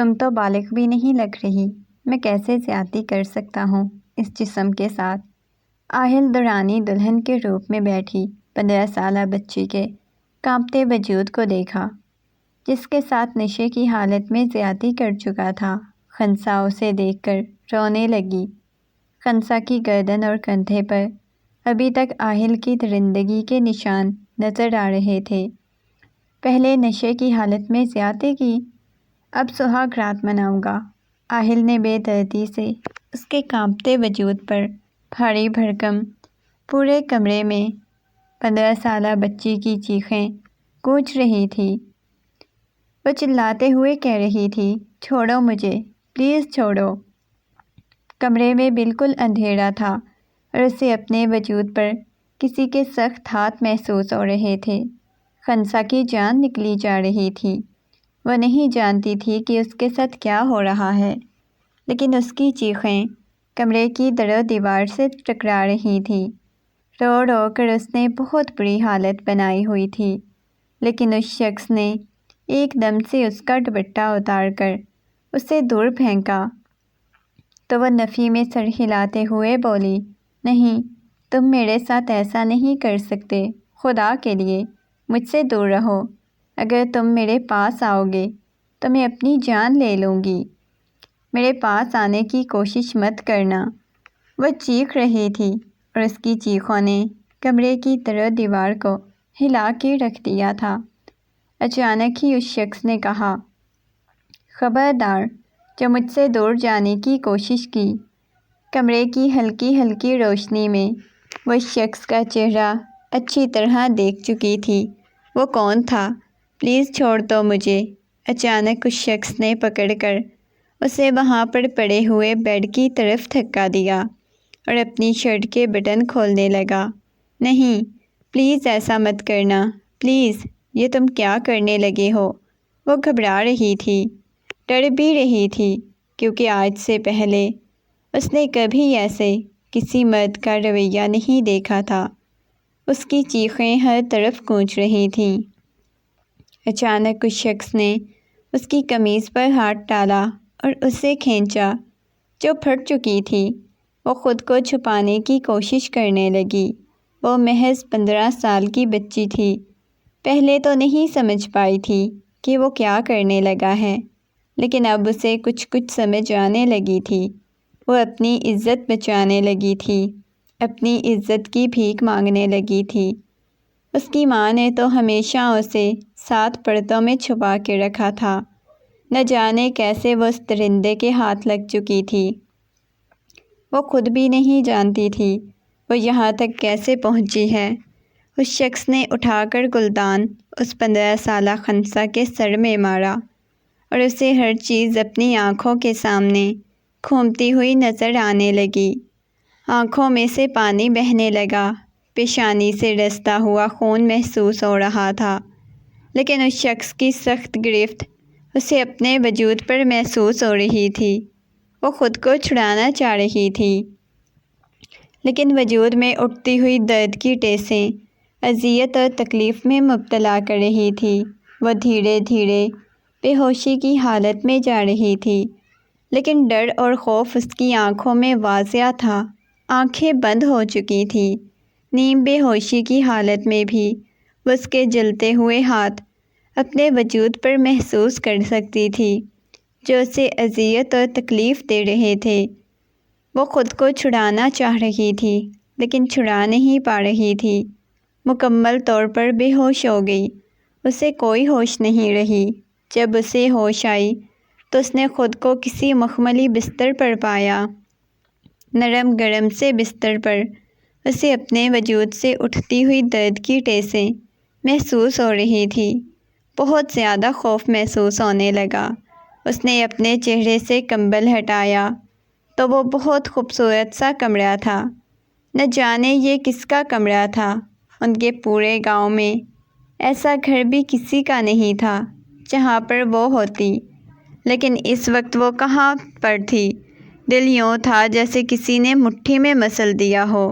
تم تو بالغ بھی نہیں لگ رہی، میں کیسے زیادتی کر سکتا ہوں اس جسم کے ساتھ؟ آہل دورانی دلہن کے روپ میں بیٹھی 15 سالہ بچی کے کانپتے وجود کو دیکھا، جس کے ساتھ نشے کی حالت میں زیادتی کر چکا تھا۔ خنسا اسے دیکھ کر رونے لگی۔ خنسا کی گردن اور کندھے پر ابھی تک آہل کی درندگی کے نشان نظر آ رہے تھے۔ پہلے نشے کی حالت میں زیادتی کی، اب سہاگ رات مناؤں گا۔ آہل نے بے دردی سے اس کے کانپتے وجود پر بھاری بھرکم پورے کمرے میں 15 سالہ بچی کی چیخیں گونج رہی تھی۔ وہ چلاتے ہوئے کہہ رہی تھی، چھوڑو مجھے، پلیز چھوڑو۔ کمرے میں بالکل اندھیرا تھا اور اسے اپنے وجود پر کسی کے سخت ہاتھ محسوس ہو رہے تھے۔ خنسا کی جان نکلی جا رہی تھی۔ وہ نہیں جانتی تھی کہ اس کے ساتھ کیا ہو رہا ہے، لیکن اس کی چیخیں کمرے کی در و دیوار سے ٹکرا رہی تھیں۔ رو رو کر اس نے بہت بری حالت بنائی ہوئی تھی، لیکن اس شخص نے ایک دم سے اس کا دوپٹہ اتار کر اسے دور پھینکا تو وہ نفی میں سر ہلاتے ہوئے بولی، نہیں، تم میرے ساتھ ایسا نہیں کر سکتے، خدا کے لیے مجھ سے دور رہو۔ اگر تم میرے پاس آؤ گے تو میں اپنی جان لے لوں گی۔ میرے پاس آنے کی کوشش مت کرنا۔ وہ چیخ رہی تھی اور اس کی چیخوں نے کمرے کی در و دیوار کو ہلا کے رکھ دیا تھا۔ اچانک ہی اس شخص نے کہا، خبردار جو مجھ سے دور جانے کی کوشش کی۔ کمرے کی ہلکی ہلکی روشنی میں وہ شخص کا چہرہ اچھی طرح دیکھ چکی تھی۔ وہ کون تھا؟ پلیز چھوڑ دو مجھے۔ اچانک اس شخص نے پکڑ کر اسے وہاں پر پڑے ہوئے بیڈ کی طرف دھکا دیا اور اپنی شرٹ کے بٹن کھولنے لگا۔ نہیں، پلیز ایسا مت کرنا، پلیز، یہ تم کیا کرنے لگے ہو؟ وہ گھبرا رہی تھی، ڈر بھی رہی تھی، کیونکہ آج سے پہلے اس نے کبھی ایسے کسی مرد کا رویہ نہیں دیکھا تھا۔ اس کی چیخیں ہر طرف گونج رہی تھیں۔ اچانک اس شخص نے اس کی قمیض پر ہاتھ ڈالا اور اسے کھینچا جو پھٹ چکی تھی۔ وہ خود کو چھپانے کی کوشش کرنے لگی۔ وہ محض 15 سال کی بچی تھی۔ پہلے تو نہیں سمجھ پائی تھی کہ وہ کیا کرنے لگا ہے، لیکن اب اسے کچھ سمجھ آنے لگی تھی۔ وہ اپنی عزت بچانے لگی تھی، اپنی عزت کی بھیک مانگنے لگی تھی۔ اس کی ماں نے تو ہمیشہ اسے 7 پردوں میں چھپا کے رکھا تھا۔ نہ جانے کیسے وہ اس درندے کے ہاتھ لگ چکی تھی۔ وہ خود بھی نہیں جانتی تھی وہ یہاں تک کیسے پہنچی ہے۔ اس شخص نے اٹھا کر گلدان اس 15 سالہ خنسا کے سر میں مارا اور اسے ہر چیز اپنی آنکھوں کے سامنے گھومتی ہوئی نظر آنے لگی۔ آنکھوں میں سے پانی بہنے لگا، پیشانی سے رستا ہوا خون محسوس ہو رہا تھا، لیکن اس شخص کی سخت گرفت اسے اپنے وجود پر محسوس ہو رہی تھی۔ وہ خود کو چھڑانا چاہ رہی تھی، لیکن وجود میں اٹھتی ہوئی درد کی ٹیسیں اذیت اور تکلیف میں مبتلا کر رہی تھی۔ وہ دھیرے دھیرے بے ہوشی کی حالت میں جا رہی تھی، لیکن ڈر اور خوف اس کی آنکھوں میں واضح تھا۔ آنکھیں بند ہو چکی تھیں۔ نیم بے ہوشی کی حالت میں بھی وہ اس کے جلتے ہوئے ہاتھ اپنے وجود پر محسوس کر سکتی تھی، جو اسے اذیت اور تکلیف دے رہے تھے۔ وہ خود کو چھڑانا چاہ رہی تھی، لیکن چھڑا نہیں پا رہی تھی۔ مکمل طور پر بے ہوش ہو گئی، اسے کوئی ہوش نہیں رہی۔ جب اسے ہوش آئی تو اس نے خود کو کسی مخملی بستر پر پایا۔ نرم گرم سے بستر پر اسے اپنے وجود سے اٹھتی ہوئی درد کی ٹیسیں محسوس ہو رہی تھی۔ بہت زیادہ خوف محسوس ہونے لگا۔ اس نے اپنے چہرے سے کمبل ہٹایا تو وہ بہت خوبصورت سا کمرہ تھا۔ نہ جانے یہ کس کا کمرہ تھا۔ ان کے پورے گاؤں میں ایسا گھر بھی کسی کا نہیں تھا جہاں پر وہ ہوتی، لیکن اس وقت وہ کہاں پر تھی؟ دل یوں تھا جیسے کسی نے مٹھی میں مسل دیا ہو۔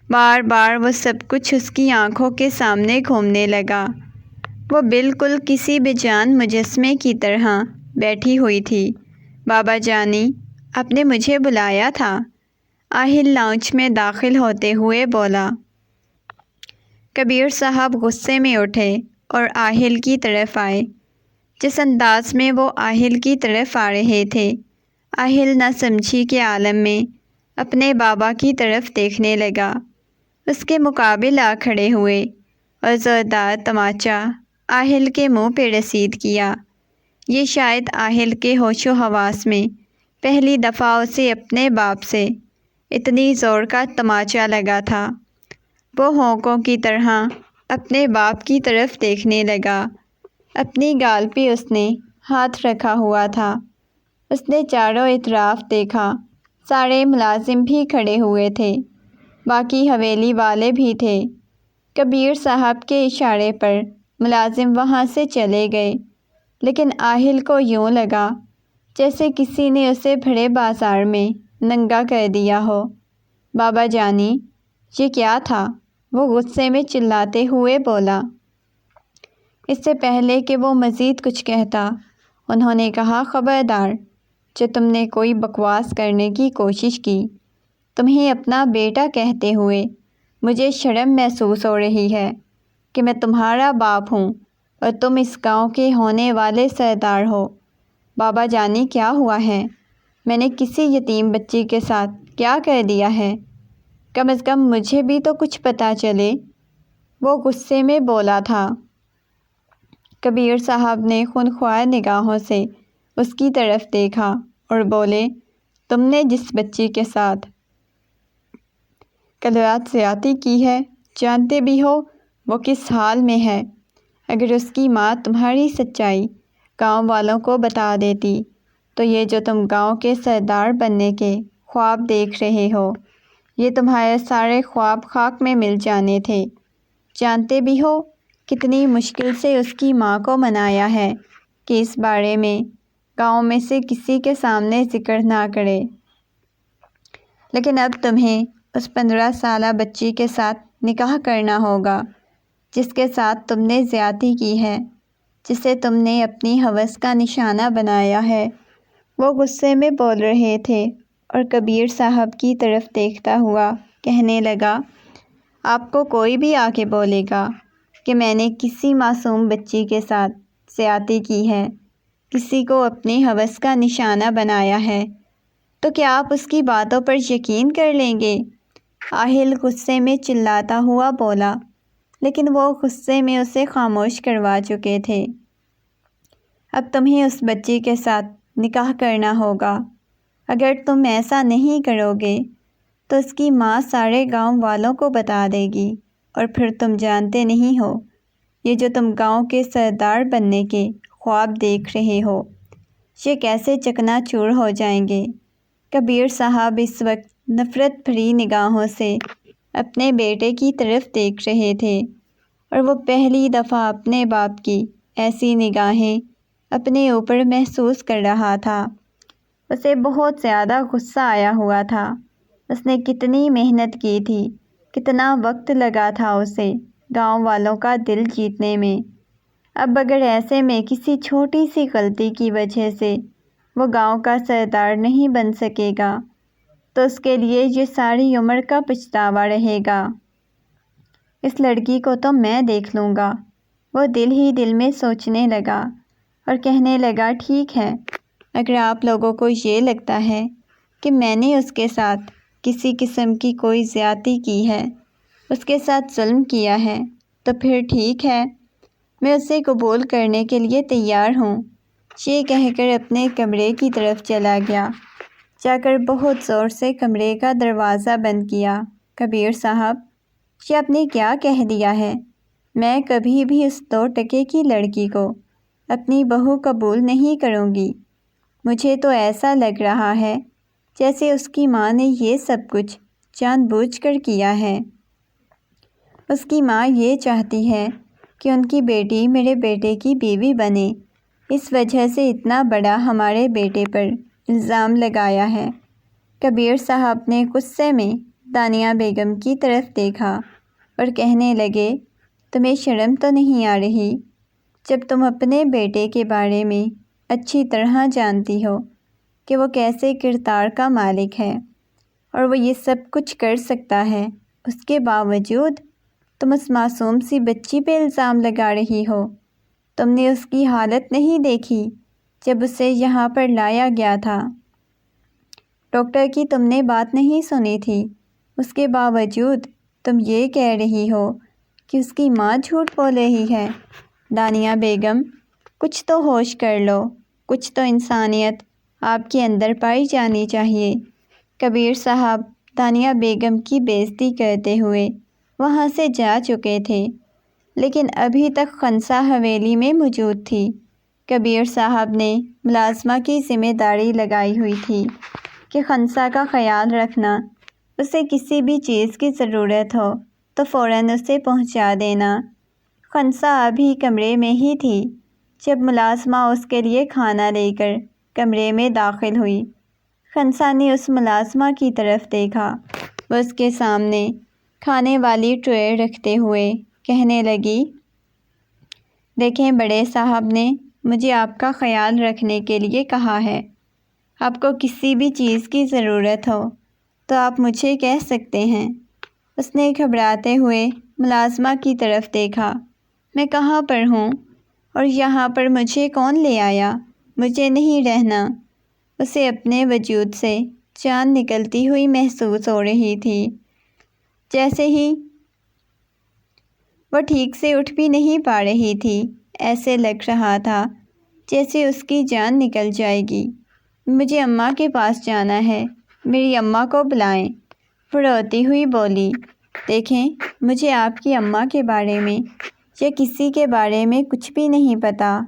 بار بار وہ سب کچھ اس کی آنکھوں کے سامنے گھومنے لگا۔ وہ بالکل کسی بے جان مجسمے کی طرح بیٹھی ہوئی تھی۔ بابا جانی، آپ نے مجھے بلایا تھا؟ آہل لاؤنج میں داخل ہوتے ہوئے بولا۔ کبیر صاحب غصے میں اٹھے اور آہل کی طرف آئے۔ جس انداز میں وہ آہل کی طرف آ رہے تھے، آہل نہ سمجھی کے عالم میں اپنے بابا کی طرف دیکھنے لگا۔ اس کے مقابل آ کھڑے ہوئے اور زوردار تماچا آہل کے منہ پہ رسید کیا۔ یہ شاید آہل کے ہوش و حواس میں پہلی دفعہ اسے اپنے باپ سے اتنی زور کا تماچا لگا تھا۔ وہ ہونکوں کی طرح اپنے باپ کی طرف دیکھنے لگا۔ اپنی گال پہ اس نے ہاتھ رکھا ہوا تھا۔ اس نے چاروں اطراف دیکھا۔ سارے ملازم بھی کھڑے ہوئے تھے، باقی حویلی والے بھی تھے۔ کبیر صاحب کے اشارے پر ملازم وہاں سے چلے گئے، لیکن آہل کو یوں لگا جیسے کسی نے اسے بھرے بازار میں ننگا کر دیا ہو۔ بابا جانی، یہ کیا تھا؟ وہ غصے میں چلاتے ہوئے بولا۔ اس سے پہلے کہ وہ مزید کچھ کہتا، انہوں نے کہا، خبردار، جو تم نے کوئی بکواس کرنے کی کوشش کی، تمہیں اپنا بیٹا کہتے ہوئے مجھے شرم محسوس ہو رہی ہے کہ میں تمہارا باپ ہوں اور تم اس گاؤں کے ہونے والے سردار ہو۔ بابا جانی، کیا ہوا ہے؟ میں نے کسی یتیم بچی کے ساتھ کیا کر دیا ہے؟ کم از کم مجھے بھی تو کچھ پتہ چلے۔ وہ غصے میں بولا تھا۔ کبیر صاحب نے خونخوار نگاہوں سے اس کی طرف دیکھا اور بولے، تم نے جس بچی کے ساتھ کل رات زیادتی کی ہے، جانتے بھی ہو وہ کس حال میں ہے؟ اگر اس کی ماں تمہاری سچائی گاؤں والوں کو بتا دیتی تو یہ جو تم گاؤں کے سردار بننے کے خواب دیکھ رہے ہو، یہ تمہارے سارے خواب خاک میں مل جانے تھے۔ جانتے بھی ہو کتنی مشکل سے اس کی ماں کو منایا ہے کہ اس بارے میں گاؤں میں سے کسی کے سامنے ذکر نہ کرے، لیکن اب تمہیں اس 15 سالہ بچی کے ساتھ نکاح کرنا ہوگا جس کے ساتھ تم نے زیادتی کی ہے، جسے تم نے اپنی ہوس کا نشانہ بنایا ہے۔ وہ غصے میں بول رہے تھے اور کبیر صاحب کی طرف دیکھتا ہوا کہنے لگا، آپ کو کوئی بھی آ کے بولے گا کہ میں نے کسی معصوم بچی کے ساتھ زیادتی کی ہے، کسی کو اپنی ہوس کا نشانہ بنایا ہے، تو کیا آپ اس کی باتوں پر یقین کر لیں گے؟ آہل غصے میں چلاتا ہوا بولا، لیکن وہ غصے میں اسے خاموش کروا چکے تھے۔ اب تمہیں اس بچی کے ساتھ نکاح کرنا ہوگا۔ اگر تم ایسا نہیں کرو گے تو اس کی ماں سارے گاؤں والوں کو بتا دے گی، اور پھر تم جانتے نہیں ہو یہ جو تم گاؤں کے سردار بننے کے خواب دیکھ رہے ہو، یہ کیسے چکنا چور ہو جائیں گے۔ کبیر صاحب اس وقت نفرت بھری نگاہوں سے اپنے بیٹے کی طرف دیکھ رہے تھے، اور وہ پہلی دفعہ اپنے باپ کی ایسی نگاہیں اپنے اوپر محسوس کر رہا تھا۔ اسے بہت زیادہ غصہ آیا ہوا تھا۔ اس نے کتنی محنت کی تھی، کتنا وقت لگا تھا اسے گاؤں والوں کا دل جیتنے میں۔ اب اگر ایسے میں کسی چھوٹی سی غلطی کی وجہ سے وہ گاؤں کا سردار نہیں بن سکے گا تو اس کے لیے یہ ساری عمر کا پچھتاوا رہے گا۔ اس لڑکی کو تو میں دیکھ لوں گا، وہ دل ہی دل میں سوچنے لگا اور کہنے لگا، ٹھیک ہے، اگر آپ لوگوں کو یہ لگتا ہے کہ میں نے اس کے ساتھ کسی قسم کی کوئی زیادتی کی ہے، اس کے ساتھ ظلم کیا ہے، تو پھر ٹھیک ہے، میں اسے قبول کرنے کے لیے تیار ہوں۔ یہ کہہ کر اپنے کمرے کی طرف چلا گیا، جا کر بہت زور سے کمرے کا دروازہ بند کیا۔ کبیر صاحب، یہ آپ نے کیا کہہ دیا ہے؟ میں کبھی بھی اس 2 ٹکے کی لڑکی کو اپنی بہو قبول نہیں کروں گی۔ مجھے تو ایسا لگ رہا ہے جیسے اس کی ماں نے یہ سب کچھ جان بوجھ کر کیا ہے۔ اس کی ماں یہ چاہتی ہے کہ ان کی بیٹی میرے بیٹے کی بیوی بنے، اس وجہ سے اتنا بڑا ہمارے بیٹے پر الزام لگایا ہے۔ کبیر صاحب نے غصے میں دانیہ بیگم کی طرف دیکھا اور کہنے لگے، تمہیں شرم تو نہیں آ رہی؟ جب تم اپنے بیٹے کے بارے میں اچھی طرح جانتی ہو کہ وہ کیسے کردار کا مالک ہے اور وہ یہ سب کچھ کر سکتا ہے، اس کے باوجود تم اس معصوم سی بچی پہ الزام لگا رہی ہو۔ تم نے اس کی حالت نہیں دیکھی جب اسے یہاں پر لایا گیا تھا۔ ڈاکٹر کی تم نے بات نہیں سنی تھی، اس کے باوجود تم یہ کہہ رہی ہو کہ اس کی ماں جھوٹ بول رہی ہے۔ دانیہ بیگم، کچھ تو ہوش کر لو، کچھ تو انسانیت آپ کے اندر پائی جانی چاہیے۔ کبیر صاحب دانیہ بیگم کی بے عزتی کرتے ہوئے وہاں سے جا چکے تھے، لیکن ابھی تک خنسا حویلی میں موجود تھی۔ کبیر صاحب نے ملازمہ کی ذمہ داری لگائی ہوئی تھی کہ خنسا کا خیال رکھنا، اسے کسی بھی چیز کی ضرورت ہو تو فوراً اسے پہنچا دینا۔ خنسا ابھی کمرے میں ہی تھی جب ملازمہ اس کے لیے کھانا لے کر کمرے میں داخل ہوئی۔ خنسا نے اس ملازمہ کی طرف دیکھا، وہ اس کے سامنے کھانے والی ٹرے رکھتے ہوئے کہنے لگی، دیکھیں بڑے صاحب نے مجھے آپ کا خیال رکھنے کے لیے کہا ہے۔ آپ کو کسی بھی چیز کی ضرورت ہو تو آپ مجھے کہہ سکتے ہیں۔ اس نے گھبراتے ہوئے ملازمہ کی طرف دیکھا، میں کہاں پر ہوں اور یہاں پر مجھے کون لے آیا؟ مجھے نہیں رہنا۔ اسے اپنے وجود سے جان نکلتی ہوئی محسوس ہو رہی تھی۔ جیسے ہی وہ ٹھیک سے اٹھ بھی نہیں پا رہی تھی، ایسے لگ رہا تھا جیسے اس کی جان نکل جائے گی۔ مجھے اماں کے پاس جانا ہے، میری اماں کو بلائیں۔ وہ روتی ہوئی بولی، دیکھیں مجھے آپ کی اماں کے بارے میں یا کسی کے بارے میں کچھ بھی نہیں پتہ،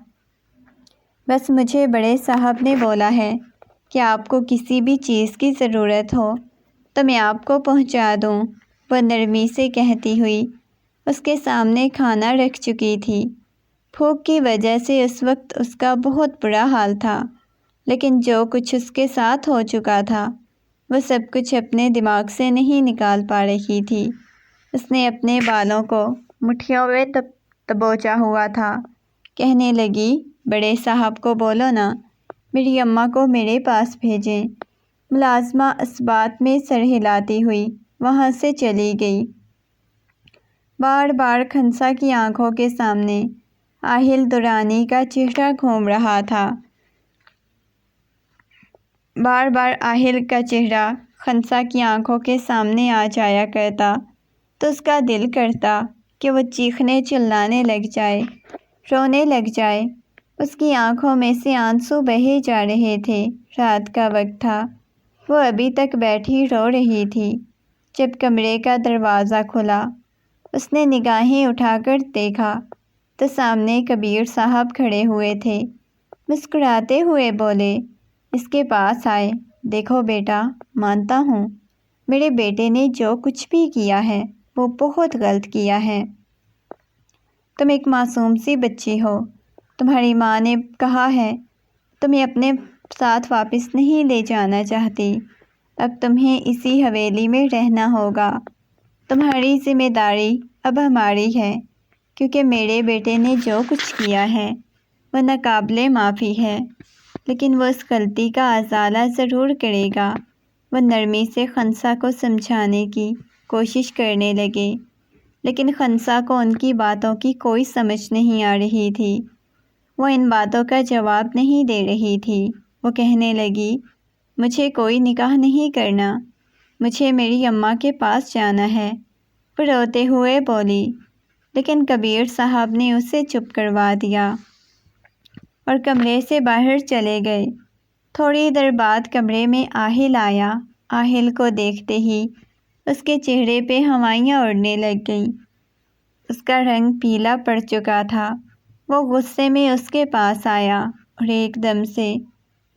بس مجھے بڑے صاحب نے بولا ہے کہ آپ کو کسی بھی چیز کی ضرورت ہو تو میں آپ کو پہنچا دوں۔ وہ نرمی سے کہتی ہوئی اس کے سامنے کھانا رکھ چکی تھی۔ بھوک کی وجہ سے اس وقت اس کا بہت برا حال تھا، لیکن جو کچھ اس کے ساتھ ہو چکا تھا وہ سب کچھ اپنے دماغ سے نہیں نکال پا رہی تھی۔ اس نے اپنے بالوں کو مٹھیوں میں دبوچا ہوا تھا، کہنے لگی، بڑے صاحب کو بولو نا میری اماں کو میرے پاس بھیجیں۔ ملازمہ اس بات میں سر ہلاتی ہوئی وہاں سے چلی گئی۔ بار بار خنسا کی آنکھوں کے سامنے آہل درانی کا چہرہ گھوم رہا تھا۔ بار بار آہل کا چہرہ خنسا کی آنکھوں کے سامنے آ جایا کرتا تو اس کا دل کرتا کہ وہ چیخنے چلانے لگ جائے، رونے لگ جائے۔ اس کی آنکھوں میں سے آنسو بہے جا رہے تھے۔ رات کا وقت تھا، وہ ابھی تک بیٹھی رو رہی تھی جب کمرے کا دروازہ کھلا۔ اس نے نگاہیں اٹھا کر دیکھا تو سامنے کبیر صاحب کھڑے ہوئے تھے۔ مسکراتے ہوئے بولے، اس کے پاس آئے، دیکھو بیٹا، مانتا ہوں میرے بیٹے نے جو کچھ بھی کیا ہے وہ بہت غلط کیا ہے۔ تم ایک معصوم سی بچی ہو، تمہاری ماں نے کہا ہے تمہیں اپنے ساتھ واپس نہیں لے جانا چاہتی، اب تمہیں اسی حویلی میں رہنا ہوگا۔ تمہاری ذمہ داری اب ہماری ہے، کیونکہ میرے بیٹے نے جو کچھ کیا ہے وہ ناقابل معافی ہے، لیکن وہ اس غلطی کا ازالہ ضرور کرے گا۔ وہ نرمی سے خنسا کو سمجھانے کی کوشش کرنے لگے، لیکن خنسا کو ان کی باتوں کی کوئی سمجھ نہیں آ رہی تھی۔ وہ ان باتوں کا جواب نہیں دے رہی تھی۔ وہ کہنے لگی، مجھے کوئی نکاح نہیں کرنا، مجھے میری اماں کے پاس جانا ہے۔ وہ روتے ہوئے بولی، لیکن کبیر صاحب نے اسے چپ کروا دیا اور کمرے سے باہر چلے گئے۔ تھوڑی دیر بعد کمرے میں آہل آیا۔ آہل کو دیکھتے ہی اس کے چہرے پہ ہوائیاں اڑنے لگ گئیں۔ اس کا رنگ پیلا پڑ چکا تھا۔ وہ غصے میں اس کے پاس آیا اور ایک دم سے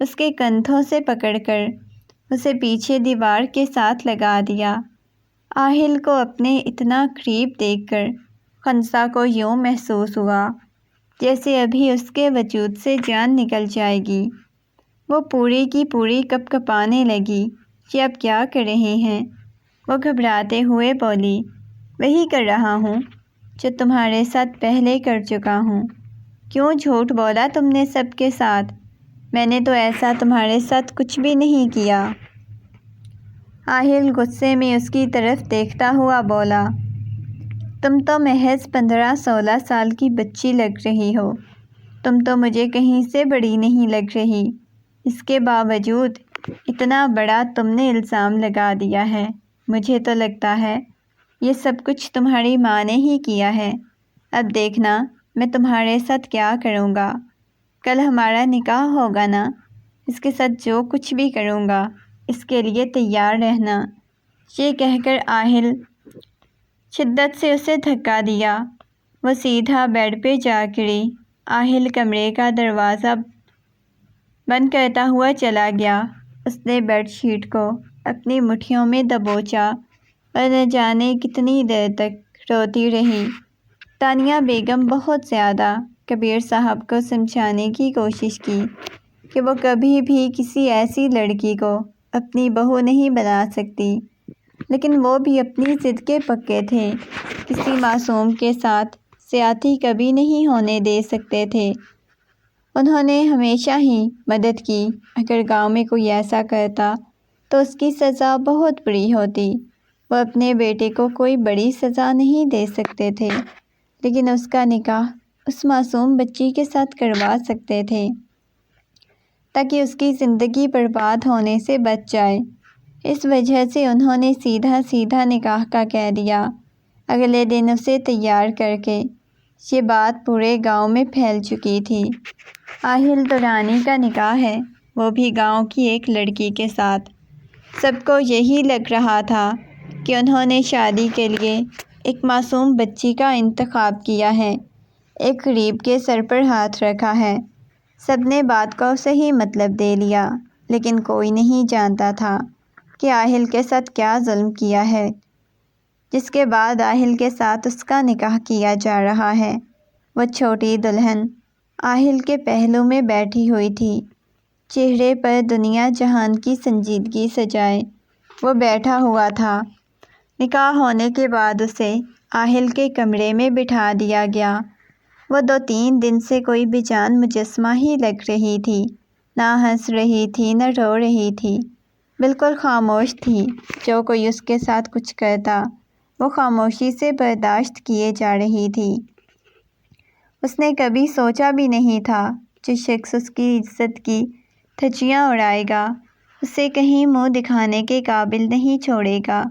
اس کے کندھوں سے پکڑ کر اسے پیچھے دیوار کے ساتھ لگا دیا۔ آہل کو اپنے اتنا قریب دیکھ کر خنسا کو یوں محسوس ہوا جیسے ابھی اس کے وجود سے جان نکل جائے گی۔ وہ پوری کی پوری کپ کپانے لگی، یہ اب کیا کر رہے ہیں؟ وہ گھبراتے ہوئے بولی، وہی کر رہا ہوں جو تمہارے ساتھ پہلے کر چکا ہوں۔ کیوں جھوٹ بولا تم نے سب کے ساتھ؟ میں نے تو ایسا تمہارے ساتھ کچھ بھی نہیں کیا۔ آہل غصے میں اس کی طرف دیکھتا ہوا بولا، تم تو محض 15-16 سال کی بچی لگ رہی ہو، تم تو مجھے کہیں سے بڑی نہیں لگ رہی، اس کے باوجود اتنا بڑا تم نے الزام لگا دیا ہے۔ مجھے تو لگتا ہے یہ سب کچھ تمہاری ماں نے ہی کیا ہے۔ اب دیکھنا میں تمہارے ساتھ کیا کروں گا، کل ہمارا نکاح ہوگا نا، اس کے ساتھ جو کچھ بھی کروں گا اس کے لیے تیار رہنا۔ یہ کہہ کر آہل شدت سے اسے دھکا دیا، وہ سیدھا بیڈ پہ جا گری۔ آہل کمرے کا دروازہ بند کرتا ہوا چلا گیا۔ اس نے بیڈ شیٹ کو اپنی مٹھیوں میں دبوچا اور نہ جانے کتنی دیر تک روتی رہی۔ تانیہ بیگم بہت زیادہ کبیر صاحب کو سمجھانے کی کوشش کی کہ وہ کبھی بھی کسی ایسی لڑکی کو اپنی بہو نہیں بنا سکتی، لیکن وہ بھی اپنی ضد کے پکے تھے، کسی معصوم کے ساتھ زیادتی کبھی نہیں ہونے دے سکتے تھے۔ انہوں نے ہمیشہ ہی مدد کی، اگر گاؤں میں کوئی ایسا کرتا تو اس کی سزا بہت بڑی ہوتی۔ وہ اپنے بیٹے کو کوئی بڑی سزا نہیں دے سکتے تھے، لیکن اس کا نکاح اس معصوم بچی کے ساتھ کروا سکتے تھے تاکہ اس کی زندگی برباد ہونے سے بچ جائے۔ اس وجہ سے انہوں نے سیدھا سیدھا نکاح کا کہہ دیا۔ اگلے دن اسے تیار کر کے یہ بات پورے گاؤں میں پھیل چکی تھی۔ آہل درانی کا نکاح ہے، وہ بھی گاؤں کی ایک لڑکی کے ساتھ۔ سب کو یہی لگ رہا تھا کہ انہوں نے شادی کے لیے ایک معصوم بچی کا انتخاب کیا ہے، ایک غریب کے سر پر ہاتھ رکھا ہے۔ سب نے بات کو صحیح مطلب دے لیا، لیکن کوئی نہیں جانتا تھا کہ آہل کے ساتھ کیا ظلم کیا ہے، جس کے بعد آہل کے ساتھ اس کا نکاح کیا جا رہا ہے۔ وہ چھوٹی دلہن آہل کے پہلو میں بیٹھی ہوئی تھی، چہرے پر دنیا جہان کی سنجیدگی سجائے وہ بیٹھا ہوا تھا۔ نکاح ہونے کے بعد اسے آہل کے کمرے میں بٹھا دیا گیا۔ وہ 2-3 دن سے کوئی بے جان مجسمہ ہی لگ رہی تھی، نہ ہنس رہی تھی نہ رو رہی تھی، بالکل خاموش تھی۔ جو کوئی اس کے ساتھ کچھ کرتا وہ خاموشی سے برداشت کیے جا رہی تھی۔ اس نے کبھی سوچا بھی نہیں تھا جو شخص اس کی عزت کی دھجیاں اڑائے گا اسے کہیں منہ دکھانے کے قابل نہیں چھوڑے گا۔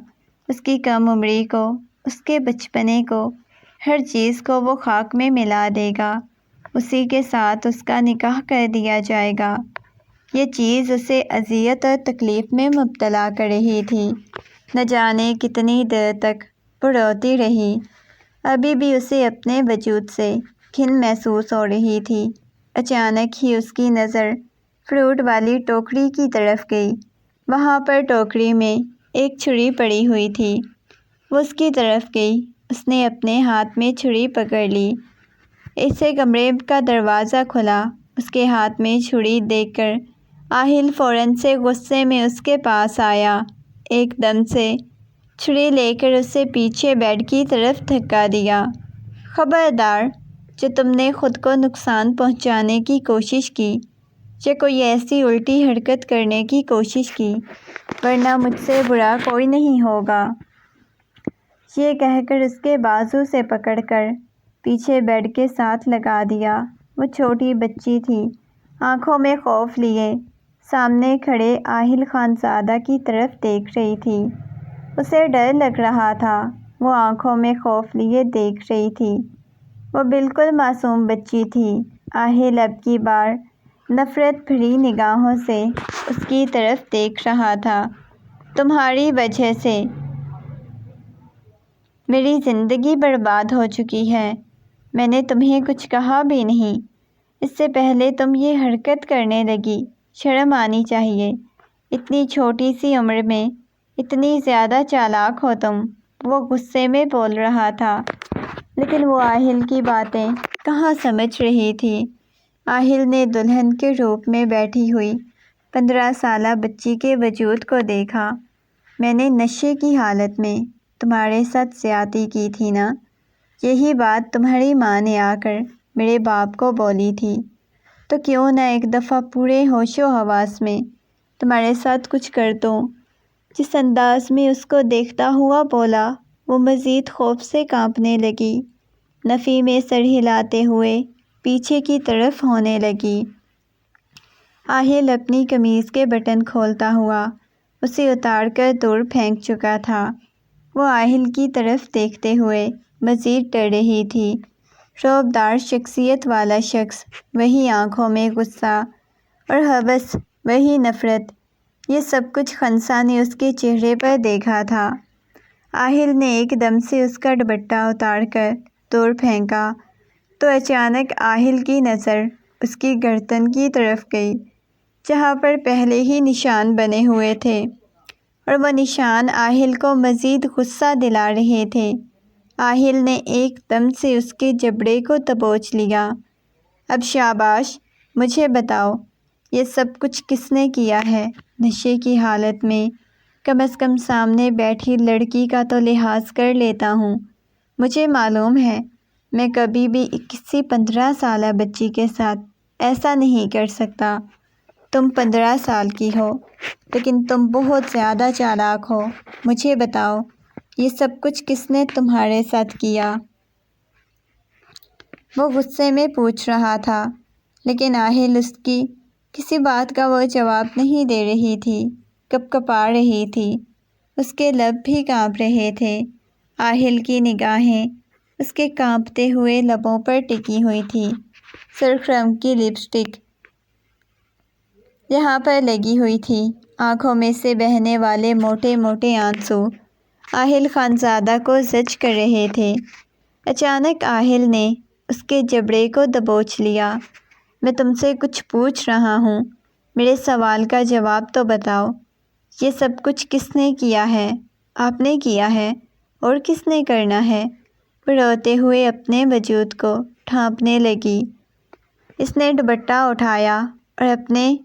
اس کی کم عمری کو، اس کے بچپنے کو، ہر چیز کو وہ خاک میں ملا دے گا، اسی کے ساتھ اس کا نکاح کر دیا جائے گا۔ یہ چیز اسے اذیت اور تکلیف میں مبتلا کر رہی تھی۔ نہ جانے کتنی دیر تک وہ روتی رہی۔ ابھی بھی اسے اپنے وجود سے گھن محسوس ہو رہی تھی۔ اچانک ہی اس کی نظر فروٹ والی ٹوکری کی طرف گئی۔ وہاں پر ٹوکری میں ایک چھری پڑی ہوئی تھی۔ وہ اس کی طرف گئی، اس نے اپنے ہاتھ میں چھری پکڑ لی۔ اسے کمرے کا دروازہ کھلا، اس کے ہاتھ میں چھری دیکھ کر آہل فوراً سے غصے میں اس کے پاس آیا، ایک دم سے چھری لے کر اسے پیچھے بیڈ کی طرف دھکا دیا۔ خبردار، جو تم نے خود کو نقصان پہنچانے کی کوشش کی یا کوئی ایسی الٹی حرکت کرنے کی کوشش کی، ورنہ مجھ سے برا کوئی نہیں ہوگا۔ یہ کہہ کر اس کے بازو سے پکڑ کر پیچھے بیڈ کے ساتھ لگا دیا۔ وہ چھوٹی بچی تھی، آنکھوں میں خوف لیے سامنے کھڑے آہل خانزادہ کی طرف دیکھ رہی تھی۔ اسے ڈر لگ رہا تھا، وہ آنکھوں میں خوف لیے دیکھ رہی تھی۔ وہ بالکل معصوم بچی تھی۔ آہل اب کی بار نفرت بھری نگاہوں سے اس کی طرف دیکھ رہا تھا۔ تمہاری وجہ سے میری زندگی برباد ہو چکی ہے۔ میں نے تمہیں کچھ کہا بھی نہیں، اس سے پہلے تم یہ حرکت کرنے لگی، شرم آنی چاہیے۔ اتنی چھوٹی سی عمر میں اتنی زیادہ چالاک ہو تم۔ وہ غصے میں بول رہا تھا، لیکن وہ آہل کی باتیں کہاں سمجھ رہی تھی۔ آہل نے دلہن کے روپ میں بیٹھی ہوئی 15 سالہ بچی کے وجود کو دیکھا۔ میں نے نشے کی حالت میں تمہارے ساتھ زیادتی کی تھی نا، یہی بات تمہاری ماں نے آ کر میرے باپ کو بولی تھی۔ تو کیوں نہ ایک دفعہ پورے ہوش و حواس میں تمہارے ساتھ کچھ کر دوں۔ جس انداز میں اس کو دیکھتا ہوا بولا، وہ مزید خوف سے کانپنے لگی۔ نفی میں سر ہلاتے ہوئے پیچھے کی طرف ہونے لگی۔ آہل اپنی قمیض کے بٹن کھولتا ہوا اسے اتار کر دور پھینک چکا تھا۔ وہ آہل کی طرف دیکھتے ہوئے مزید ڈر رہی تھی۔ رعبدار شخصیت والا شخص، وہی آنکھوں میں غصہ اور ہوس، وہی نفرت، یہ سب کچھ خنسا نے اس کے چہرے پر دیکھا تھا۔ آہل نے ایک دم سے اس کا دوپٹہ اتار کر دور پھینکا تو اچانک آہل کی نظر اس کی گردن کی طرف گئی، جہاں پر پہلے ہی نشان بنے ہوئے تھے، اور وہ نشان آہل کو مزید غصہ دلا رہے تھے۔ آہل نے ایک دم سے اس کے جبڑے کو دبوچ لیا۔ اب شاباش، مجھے بتاؤ، یہ سب کچھ کس نے کیا ہے؟ نشے کی حالت میں کم از کم سامنے بیٹھی لڑکی کا تو لحاظ کر لیتا ہوں۔ مجھے معلوم ہے میں کبھی بھی کسی 15 سالہ بچی کے ساتھ ایسا نہیں کر سکتا۔ تم 15 سال کی ہو، لیکن تم بہت زیادہ چالاک ہو۔ مجھے بتاؤ، یہ سب کچھ کس نے تمہارے ساتھ کیا؟ وہ غصے میں پوچھ رہا تھا، لیکن آہل اس کی کسی بات کا وہ جواب نہیں دے رہی تھی، کپکپا رہی تھی۔ اس کے لب بھی کانپ رہے تھے۔ آہل کی نگاہیں اس کے کانپتے ہوئے لبوں پر ٹکی ہوئی تھی۔ سرخ رنگ کی لپسٹک یہاں پر لگی ہوئی تھی، آنکھوں میں سے بہنے والے موٹے موٹے آنسو آہل خانزادہ کو زج کر رہے تھے۔ اچانک آہل نے اس کے جبڑے کو دبوچ لیا۔ میں تم سے کچھ پوچھ رہا ہوں، میرے سوال کا جواب تو بتاؤ۔ یہ سب کچھ کس نے کیا ہے؟ آپ نے کیا ہے، اور کس نے کرنا ہے؟ وہ روتے ہوئے اپنے وجود کو ڈھانپنے لگی۔ اس نے دوپٹہ اٹھایا اور اپنے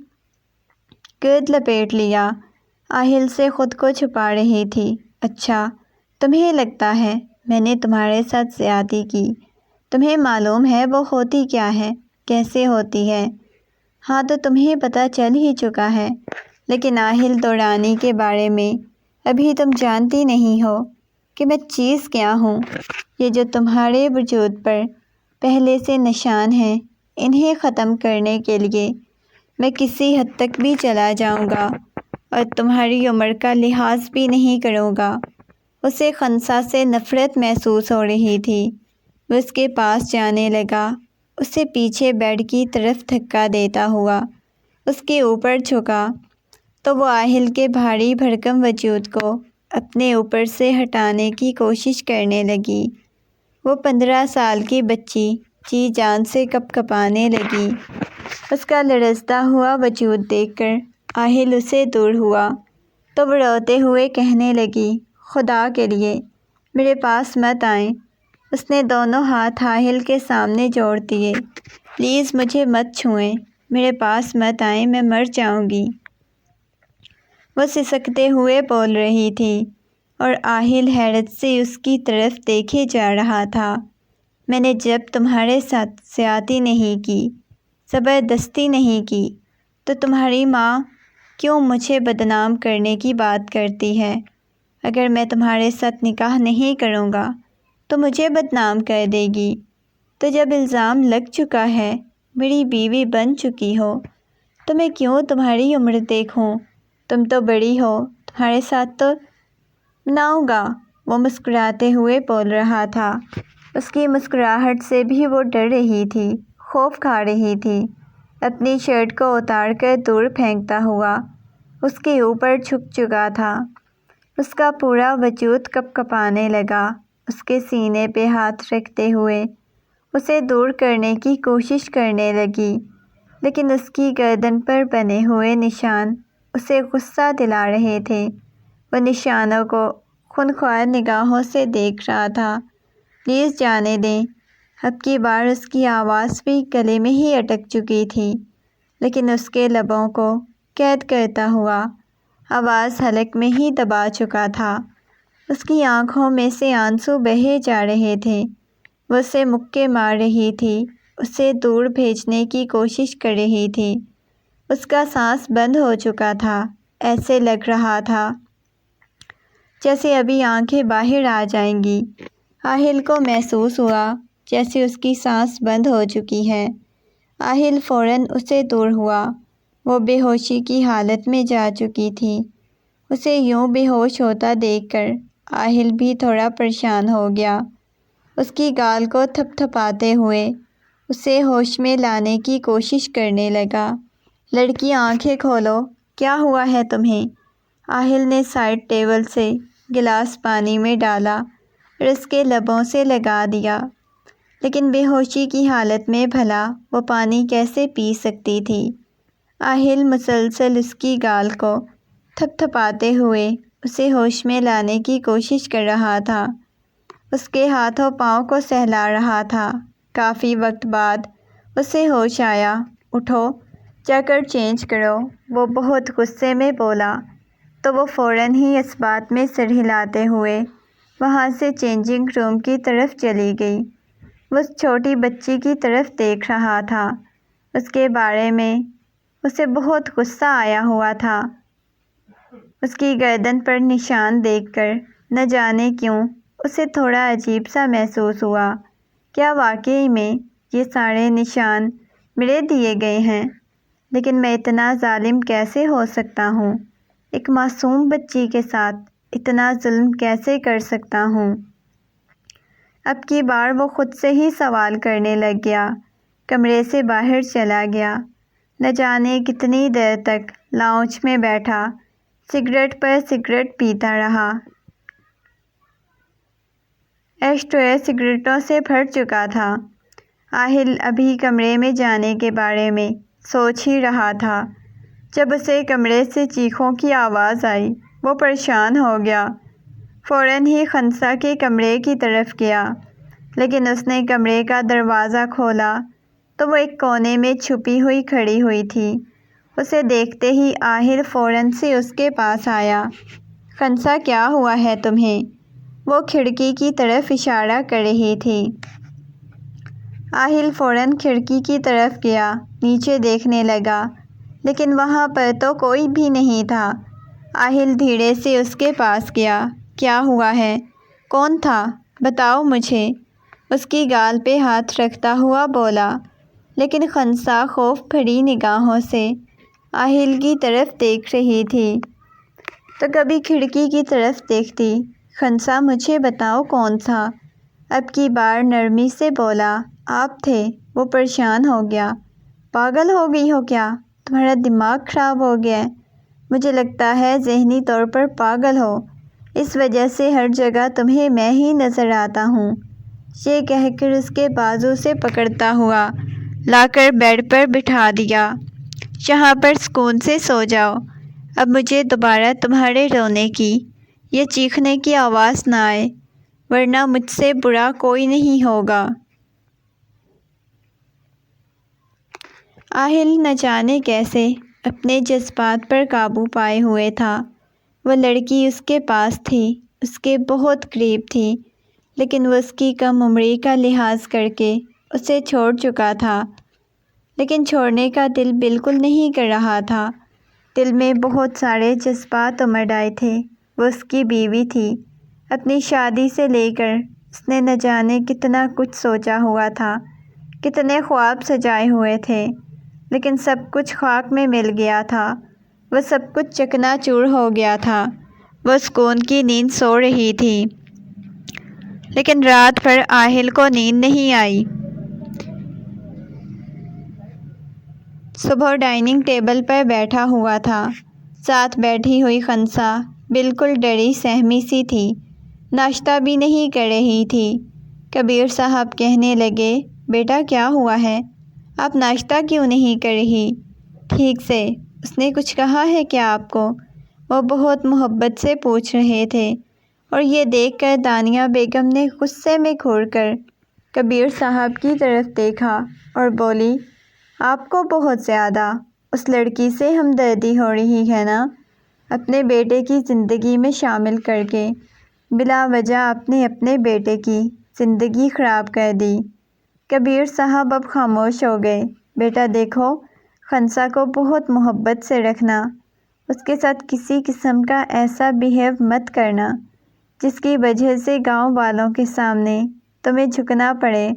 گرد لپیٹ لیا۔ آہل سے خود کو چھپا رہی تھی۔ اچھا، تمہیں لگتا ہے میں نے تمہارے ساتھ زیادتی کی؟ تمہیں معلوم ہے وہ ہوتی کیا ہے، کیسے ہوتی ہے؟ ہاں تو تمہیں پتہ چل ہی چکا ہے، لیکن آہل درانی کے بارے میں ابھی تم جانتی نہیں ہو کہ میں چیز کیا ہوں۔ یہ جو تمہارے وجود پر پہلے سے نشان ہیں، انہیں ختم کرنے کے لیے میں کسی حد تک بھی چلا جاؤں گا، اور تمہاری عمر کا لحاظ بھی نہیں کروں گا۔ اسے خنسا سے نفرت محسوس ہو رہی تھی۔ وہ اس کے پاس جانے لگا، اسے پیچھے بیڈ کی طرف دھکا دیتا ہوا اس کے اوپر جھکا تو وہ آہل کے بھاری بھرکم وجود کو اپنے اوپر سے ہٹانے کی کوشش کرنے لگی۔ وہ 15 سال کی بچی جی جان سے کپکپانے لگی۔ اس کا لرزتا ہوا وجود دیکھ کر آہل اسے دور ہوا تو وہ روتے ہوئے کہنے لگی، خدا کے لیے میرے پاس مت آئیں۔ اس نے دونوں ہاتھ آہل کے سامنے جوڑ دیے۔ پلیز مجھے مت چھوئیں، میرے پاس مت آئیں، میں مر جاؤں گی۔ وہ سسکتے ہوئے بول رہی تھی، اور آہل حیرت سے اس کی طرف دیکھے جا رہا تھا۔ میں نے جب تمہارے ساتھ زیادتی نہیں کی، زبردستی نہیں کی، تو تمہاری ماں کیوں مجھے بدنام کرنے کی بات کرتی ہے؟ اگر میں تمہارے ساتھ نکاح نہیں کروں گا تو مجھے بدنام کر دے گی۔ تو جب الزام لگ چکا ہے، میری بیوی بن چکی ہو، تو میں کیوں تمہاری عمر دیکھوں؟ تم تو بڑی ہو، تمہارے ساتھ تو مناؤں گا۔ وہ مسکراتے ہوئے بول رہا تھا۔ اس کی مسکراہٹ سے بھی وہ ڈر رہی تھی، خوف کھا رہی تھی۔ اپنی شرٹ کو اتار کر دور پھینکتا ہوا اس کے اوپر جھک چکا تھا۔ اس کا پورا وجود کپکپانے لگا۔ اس کے سینے پہ ہاتھ رکھتے ہوئے اسے دور کرنے کی کوشش کرنے لگی، لیکن اس کی گردن پر بنے ہوئے نشان اسے غصہ دلا رہے تھے۔ وہ نشانوں کو خونخوار نگاہوں سے دیکھ رہا تھا۔ پلیز جانے دیں۔ اب کی بار اس کی آواز بھی گلے میں ہی اٹک چکی تھی، لیکن اس کے لبوں کو قید کرتا ہوا آواز حلق میں ہی دبا چکا تھا۔ اس کی آنکھوں میں سے آنسو بہے جا رہے تھے۔ وہ اسے مکے مار رہی تھی، اسے دور بھیجنے کی کوشش کر رہی تھی۔ اس کا سانس بند ہو چکا تھا، ایسے لگ رہا تھا جیسے ابھی آنکھیں باہر آ جائیں گی۔ آہل کو محسوس ہوا جیسے اس کی سانس بند ہو چکی ہے۔ آہل فوراً اسے دور ہوا۔ وہ بے ہوشی کی حالت میں جا چکی تھی۔ اسے یوں بے ہوش ہوتا دیکھ کر آہل بھی تھوڑا پریشان ہو گیا۔ اس کی گال کو تھپ تھپاتے ہوئے اسے ہوش میں لانے کی کوشش کرنے لگا۔ لڑکی آنکھیں کھولو، کیا ہوا ہے تمہیں؟ آہل نے سائڈ ٹیبل سے گلاس پانی میں ڈالا اور اس کے لبوں سے لگا دیا، لیکن بے ہوشی کی حالت میں بھلا وہ پانی کیسے پی سکتی تھی؟ آہل مسلسل اس کی گال کو تھپ تھپاتے ہوئے اسے ہوش میں لانے کی کوشش کر رہا تھا۔ اس کے ہاتھوں پاؤں کو سہلا رہا تھا۔ کافی وقت بعد اسے ہوش آیا۔ اٹھو، جا کر چینج کرو، وہ بہت غصے میں بولا، تو وہ فوراً ہی اس بات میں سر ہلاتے ہوئے وہاں سے چینجنگ روم کی طرف چلی گئی۔ وہ اس چھوٹی بچی کی طرف دیکھ رہا تھا۔ اس کے بارے میں اسے بہت غصہ آیا ہوا تھا۔ اس کی گردن پر نشان دیکھ کر نہ جانے کیوں اسے تھوڑا عجیب سا محسوس ہوا۔ کیا واقعی میں یہ سارے نشان میرے دیے گئے ہیں؟ لیکن میں اتنا ظالم کیسے ہو سکتا ہوں؟ ایک معصوم بچی کے ساتھ اتنا ظلم کیسے کر سکتا ہوں؟ اب کی بار وہ خود سے ہی سوال کرنے لگ گیا۔ کمرے سے باہر چلا گیا۔ نہ جانے کتنی دیر تک لاؤنج میں بیٹھا سگریٹ پر سگریٹ پیتا رہا۔ ایش ٹرے سگریٹوں سے بھر چکا تھا۔ آہل ابھی کمرے میں جانے کے بارے میں سوچ ہی رہا تھا جب اسے کمرے سے چیخوں کی آواز آئی۔ وہ پریشان ہو گیا۔ فوراً ہی خنسا کے کمرے کی طرف گیا، لیکن اس نے کمرے کا دروازہ کھولا تو وہ ایک کونے میں چھپی ہوئی کھڑی ہوئی تھی۔ اسے دیکھتے ہی آہل فوراً سے اس کے پاس آیا۔ خنسا، کیا ہوا ہے تمہیں؟ وہ کھڑکی کی طرف اشارہ کر رہی تھی۔ آہل فوراً کھڑکی کی طرف گیا، نیچے دیکھنے لگا، لیکن وہاں پر تو کوئی بھی نہیں تھا۔ آہل دھیرے سے اس کے پاس گیا۔ کیا ہوا ہے؟ کون تھا؟ بتاؤ مجھے، اس کی گال پہ ہاتھ رکھتا ہوا بولا، لیکن خنسا خوف بھری نگاہوں سے آہل کی طرف دیکھ رہی تھی تو کبھی کھڑکی کی طرف دیکھتی۔ خنسا، مجھے بتاؤ کون تھا؟ اب کی بار نرمی سے بولا۔ آپ تھے۔ وہ پریشان ہو گیا۔ پاگل ہو گئی ہو کیا؟ تمہارا دماغ خراب ہو گیا ہے؟ مجھے لگتا ہے ذہنی طور پر پاگل ہو، اس وجہ سے ہر جگہ تمہیں میں ہی نظر آتا ہوں۔ یہ کہہ کر اس کے بازو سے پکڑتا ہوا لا کر بیڈ پر بٹھا دیا۔ یہاں پر سکون سے سو جاؤ۔ اب مجھے دوبارہ تمہارے رونے کی یا چیخنے کی آواز نہ آئے، ورنہ مجھ سے برا کوئی نہیں ہوگا۔ آہل نہ جانے کیسے اپنے جذبات پر قابو پائے ہوئے تھا۔ وہ لڑکی اس کے پاس تھی، اس کے بہت قریب تھی، لیکن وہ اس کی کم عمری کا لحاظ کر کے اسے چھوڑ چکا تھا، لیکن چھوڑنے کا دل بالکل نہیں کر رہا تھا۔ دل میں بہت سارے جذبات امڈ آئے تھے۔ وہ اس کی بیوی تھی۔ اپنی شادی سے لے کر اس نے نہ جانے کتنا کچھ سوچا ہوا تھا، کتنے خواب سجائے ہوئے تھے، لیکن سب کچھ خاک میں مل گیا تھا۔ وہ سب کچھ چکنا چور ہو گیا تھا۔ وہ سکون کی نیند سو رہی تھی، لیکن رات بھر آہل کو نیند نہیں آئی۔ صبح ڈائننگ ٹیبل پر بیٹھا ہوا تھا۔ ساتھ بیٹھی ہوئی خنسا بالکل ڈری سہمی سی تھی، ناشتہ بھی نہیں کر رہی تھی۔ کبیر صاحب کہنے لگے، بیٹا کیا ہوا ہے؟ آپ ناشتہ کیوں نہیں کر رہی ٹھیک سے؟ اس نے کچھ کہا ہے کیا آپ کو؟ وہ بہت محبت سے پوچھ رہے تھے، اور یہ دیکھ کر دانیہ بیگم نے غصے میں گھور کر کبیر صاحب کی طرف دیکھا اور بولی، آپ کو بہت زیادہ اس لڑکی سے ہمدردی ہو رہی ہے نا؟ اپنے بیٹے کی زندگی میں شامل کر کے بلا وجہ آپ نے اپنے بیٹے کی زندگی خراب کر دی۔ کبیر صاحب اب خاموش ہو گئے۔ بیٹا دیکھو، خنسا کو بہت محبت سے رکھنا، اس کے ساتھ کسی قسم کا ایسا بیہیو مت کرنا جس کی وجہ سے گاؤں والوں کے سامنے تمہیں جھکنا پڑے۔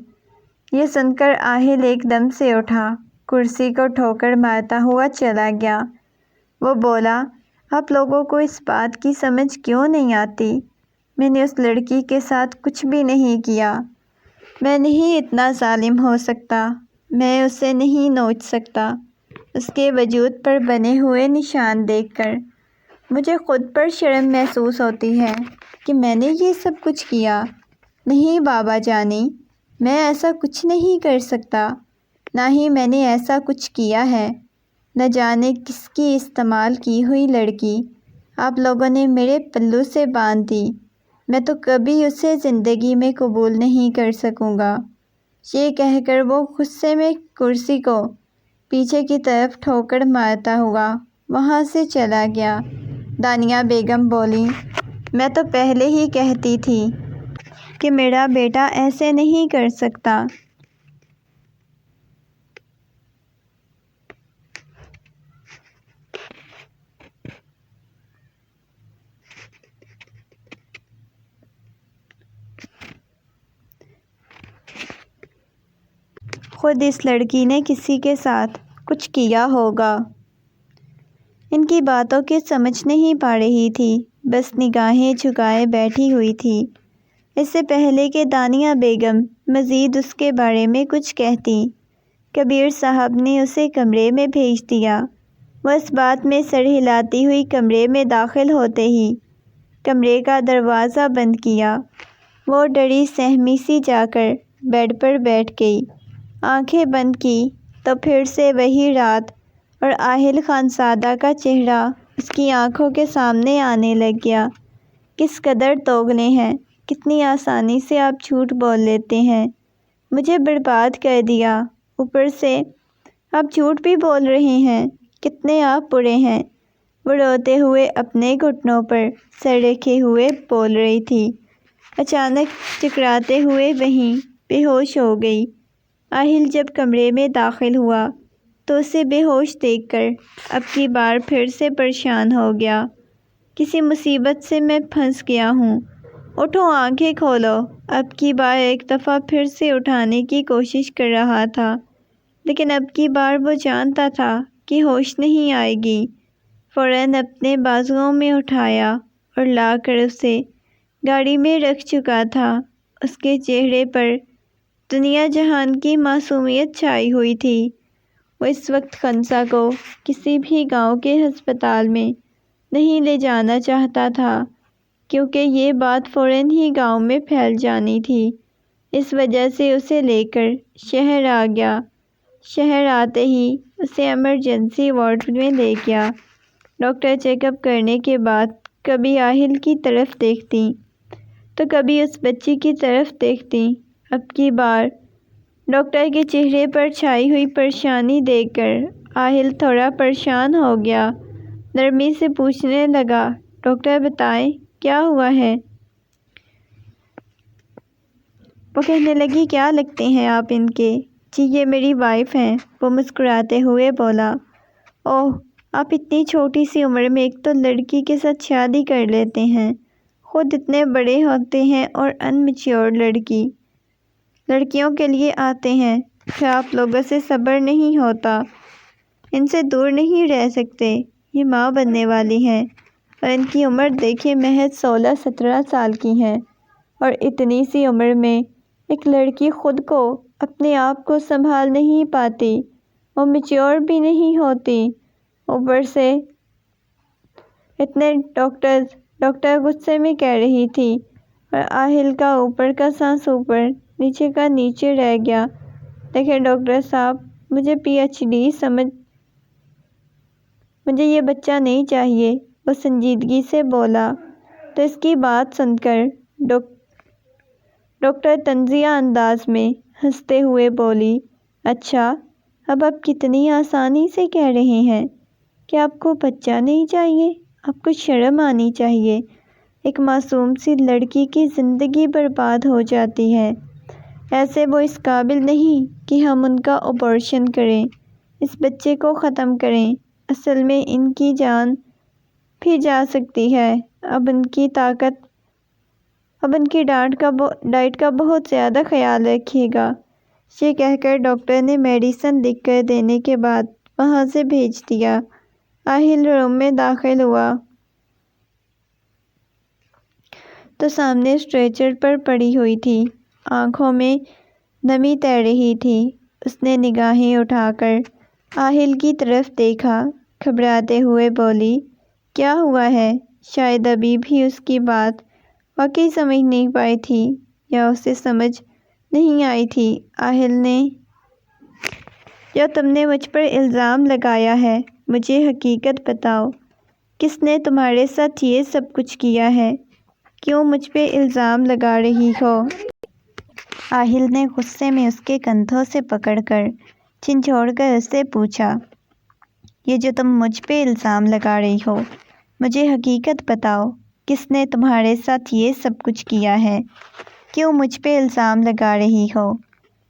یہ سن کر آہل ایک دم سے اٹھا، کرسی کو ٹھوکر مارتا ہوا چلا گیا۔ وہ بولا، آپ لوگوں کو اس بات کی سمجھ کیوں نہیں آتی؟ میں نے اس لڑکی کے ساتھ کچھ بھی نہیں کیا۔ میں نہیں اتنا ظالم ہو سکتا، میں اسے نہیں نوچ سکتا۔ اس کے وجود پر بنے ہوئے نشان دیکھ کر مجھے خود پر شرم محسوس ہوتی ہے کہ میں نے یہ سب کچھ کیا۔ نہیں بابا جانی، میں ایسا کچھ نہیں کر سکتا، نہ ہی میں نے ایسا کچھ کیا ہے۔ نہ جانے کس کی استعمال کی ہوئی لڑکی آپ لوگوں نے میرے پلو سے باندھ دی، میں تو کبھی اسے زندگی میں قبول نہیں کر سکوں گا۔ یہ کہہ کر وہ غصے میں کرسی کو پیچھے کی طرف ٹھوکر مارتا ہوا وہاں سے چلا گیا۔ دانیہ بیگم بولیں، میں تو پہلے ہی کہتی تھی کہ میرا بیٹا ایسے نہیں کر سکتا۔ خود اس لڑکی نے کسی کے ساتھ کچھ کیا ہوگا۔ ان کی باتوں کی سمجھ نہیں پا رہی تھی، بس نگاہیں جھکائے بیٹھی ہوئی تھی۔ اس سے پہلے کہ دانیہ بیگم مزید اس کے بارے میں کچھ کہتی، کبیر صاحب نے اسے کمرے میں بھیج دیا۔ وہ اس بات میں سر ہلاتی ہوئی کمرے میں داخل ہوتے ہی کمرے کا دروازہ بند کیا۔ وہ ڈری سہمی سی جا کر بیڈ پر بیٹھ گئی، آنکھیں بند کی تو پھر سے وہی رات اور آہل خانزادہ کا چہرہ اس کی آنکھوں کے سامنے آنے لگ گیا۔ کس قدر دوگلے ہیں، کتنی آسانی سے آپ جھوٹ بول لیتے ہیں، مجھے برباد کر دیا، اوپر سے آپ جھوٹ بھی بول رہے ہیں، کتنے آپ برے ہیں۔ وہ روتے ہوئے اپنے گھٹنوں پر سر رکھے ہوئے بول رہی تھی۔ اچانک چکراتے ہوئے وہیں بے ہوش ہو گئی۔ آہل جب کمرے میں داخل ہوا تو اسے بے ہوش دیکھ کر اب کی بار پھر سے پریشان ہو گیا۔ کسی مصیبت سے میں پھنس گیا ہوں، اٹھو، آنکھیں کھولو۔ اب کی بار ایک دفعہ پھر سے اٹھانے کی کوشش کر رہا تھا، لیکن اب کی بار وہ جانتا تھا کہ ہوش نہیں آئے گی۔ فوراً اپنے بازوؤں میں اٹھایا اور لا کر اسے گاڑی میں رکھ چکا تھا۔ اس کے چہرے پر دنیا جہان کی معصومیت چھائی ہوئی تھی۔ وہ اس وقت خنسا کو کسی بھی گاؤں کے ہسپتال میں نہیں لے جانا چاہتا تھا، کیونکہ یہ بات فوراً ہی گاؤں میں پھیل جانی تھی۔ اس وجہ سے اسے لے کر شہر آ گیا۔ شہر آتے ہی اسے ایمرجنسی وارڈ میں لے گیا۔ ڈاکٹر چیک اپ کرنے کے بعد کبھی آہل کی طرف دیکھتی تو کبھی اس بچی کی طرف دیکھتی۔ اب کی بار ڈاکٹر کے چہرے پر چھائی ہوئی پریشانی دیکھ کر آہل تھوڑا پریشان ہو گیا۔ نرمی سے پوچھنے لگا، ڈاکٹر بتائیں کیا ہوا ہے؟ وہ کہنے لگی، کیا لگتے ہیں آپ ان کے؟ جی یہ میری وائف ہیں۔ وہ مسکراتے ہوئے بولا، اوہ، آپ اتنی چھوٹی سی عمر میں ایک تو لڑکی کے ساتھ شادی کر لیتے ہیں، خود اتنے بڑے ہوتے ہیں اور ان میچور لڑکیوں کے لیے آتے ہیں، پھر آپ لوگوں سے صبر نہیں ہوتا، ان سے دور نہیں رہ سکتے۔ یہ ماں بننے والی ہیں اور ان کی عمر دیکھیں، محض 16-17 سال کی ہے، اور اتنی سی عمر میں ایک لڑکی خود کو، اپنے آپ کو سنبھال نہیں پاتی، وہ میچور بھی نہیں ہوتی، اوپر سے اتنے ڈاکٹر غصے میں کہہ رہی تھی، اور آہل کا اوپر کا سانس اوپر، نیچے کا نیچے رہ گیا۔ دیکھیں ڈاکٹر صاحب، مجھے PhD مجھے یہ بچہ نہیں چاہیے، وہ سنجیدگی سے بولا۔ تو اس کی بات سن کر ڈاکٹر طنزیہ انداز میں ہنستے ہوئے بولی، اچھا، اب آپ کتنی آسانی سے کہہ رہے ہیں کہ آپ کو بچہ نہیں چاہیے؟ آپ کو شرم آنی چاہیے، ایک معصوم سی لڑکی کی زندگی برباد ہو جاتی ہے، ایسے وہ اس قابل نہیں کہ ہم ان کا آپریشن کریں، اس بچے کو ختم کریں۔ اصل میں ان کی جان بھی جا سکتی ہے۔ اب ان کی ڈائٹ کا بہت زیادہ خیال رکھیے گا۔ یہ کہہ کر ڈاکٹر نے میڈیسن لکھ کر دینے کے بعد وہاں سے بھیج دیا۔ آہل روم میں داخل ہوا تو سامنے اسٹریچر پر پڑی ہوئی تھی، آنکھوں میں نمی تیر رہی تھی۔ اس نے نگاہیں اٹھا کر آہل کی طرف دیکھا، گھبراتے ہوئے بولی، کیا ہوا ہے؟ شاید ابھی بھی اس کی بات واقعی سمجھ نہیں پائی تھی یا اسے سمجھ نہیں آئی تھی۔ آہل نے، یا تم نے مجھ پر الزام لگایا ہے، مجھے حقیقت بتاؤ، کس نے تمہارے ساتھ یہ سب کچھ کیا ہے؟ کیوں مجھ پہ الزام لگا رہی ہو؟ آہل نے غصے میں اس کے کندھوں سے پکڑ کر جھنجھوڑ کر اس سے پوچھا، یہ جو تم مجھ پہ الزام لگا رہی ہو، مجھے حقیقت بتاؤ، کس نے تمہارے ساتھ یہ سب کچھ کیا ہے؟ کیوں مجھ پہ الزام لگا رہی ہو؟